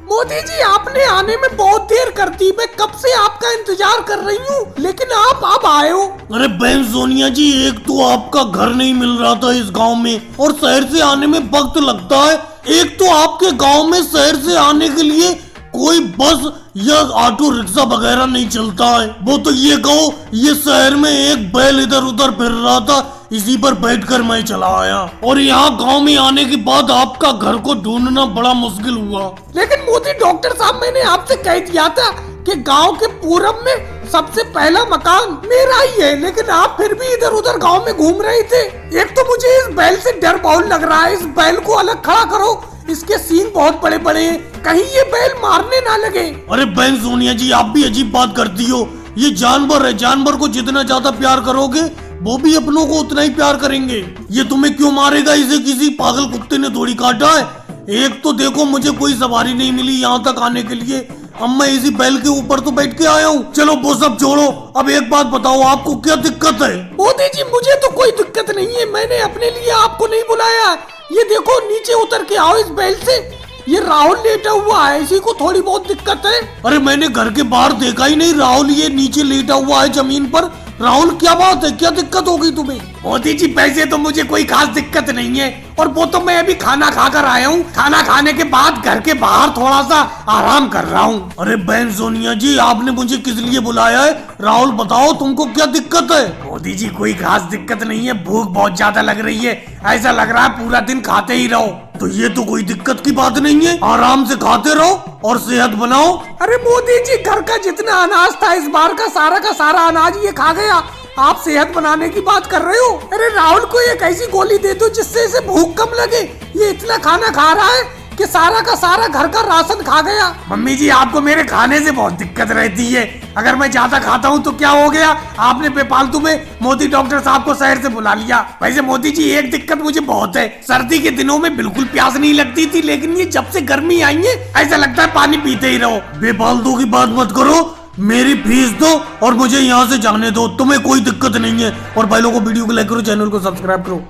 मोदी जी आपने आने में बहुत देर कर दी। मैं कब से आपका इंतजार कर रही हूँ, लेकिन आप अब आए हो। अरे बहन सोनिया जी, एक तो आपका घर नहीं मिल रहा था इस गांव में, और शहर से आने में वक्त लगता है। एक तो आपके गांव में शहर से आने के लिए कोई बस या ऑटो रिक्शा वगैरह नहीं चलता है। वो तो ये कहो, ये शहर में एक बैल इधर उधर फिर रहा था, इसी पर बैठकर मैं चला आया। और यहाँ गांव में आने के बाद आपका घर को ढूंढना बड़ा मुश्किल हुआ। लेकिन मोदी डॉक्टर साहब, मैंने आपसे कह दिया था कि गांव के पूरब में सबसे पहला मकान मेरा ही है, लेकिन आप फिर भी इधर उधर गांव में घूम रहे थे। एक तो मुझे इस बैल से डर बहुत लग रहा है। इस बैल को अलग खड़ा करो, इसके सींग बहुत बड़े बड़े हैं, कहीं ये बैल मारने ना लगे। अरे बहन सोनिया जी, आप भी अजीब बात करती हो। ये जानवर है, जानवर को जितना ज्यादा प्यार करोगे वो भी अपनों को उतना ही प्यार करेंगे। ये तुम्हें क्यों मारेगा? इसे किसी पागल कुत्ते ने थोड़ी काटा है। एक तो देखो, मुझे कोई सवारी नहीं मिली यहाँ तक आने के लिए, अब मैं इसी बैल के ऊपर तो बैठ के आया हूँ। चलो वो सब छोड़ो, अब एक बात बताओ, आपको क्या दिक्कत है? मोदी जी मुझे तो कोई दिक्कत नहीं है, मैंने अपने लिए आपको नहीं बुलाया। ये देखो, नीचे उतर के आओ इस बैल से। ये राहुल लेटा हुआ है, इसी को थोड़ी बहुत दिक्कत है। अरे मैंने घर के बाहर देखा ही नहीं, राहुल ये नीचे लेटा हुआ है जमीन पर। राहुल क्या बात है, क्या दिक्कत होगी तुम्हें? मोदी जी वैसे तो मुझे कोई खास दिक्कत नहीं है, और वो तो मैं अभी खाना खाकर आया हूँ। खाना खाने के बाद घर के बाहर थोड़ा सा आराम कर रहा हूँ। अरे बहन सोनिया जी, आपने मुझे किस लिए बुलाया है? राहुल बताओ, तुमको क्या दिक्कत है? मोदी जी कोई खास दिक्कत नहीं है, भूख बहुत ज्यादा लग रही है, ऐसा लग रहा है पूरा दिन खाते ही रहो। तो ये तो कोई दिक्कत की बात नहीं है, आराम से खाते रहो और सेहत बनाओ। अरे मोदी जी, घर का जितना अनाज था इस बार का सारा अनाज ये खा गया। आप सेहत बनाने की बात कर रहे हो? अरे राहुल को एक ऐसी गोली दे दो जिससे इसे भूख कम लगे। ये इतना खाना खा रहा है कि सारा का सारा घर का राशन खा गया। मम्मी जी, आपको मेरे खाने से बहुत दिक्कत रहती है। अगर मैं ज्यादा खाता हूँ तो क्या हो गया? आपने बेफालतू में मोदी डॉक्टर साहब को शहर से बुला लिया। वैसे मोदी जी एक दिक्कत मुझे बहुत है, सर्दी के दिनों में बिल्कुल प्यास नहीं लगती थी, लेकिन ये जब से गर्मी आई है ऐसा लगता है पानी पीते ही रहो। बेफालतू की बात मत करो, मेरी फीस दो और मुझे यहाँ से जाने दो, तुम्हें कोई दिक्कत नहीं है। और भाई लोगों को वीडियो को लाइक करो, चैनल को सब्सक्राइब करो।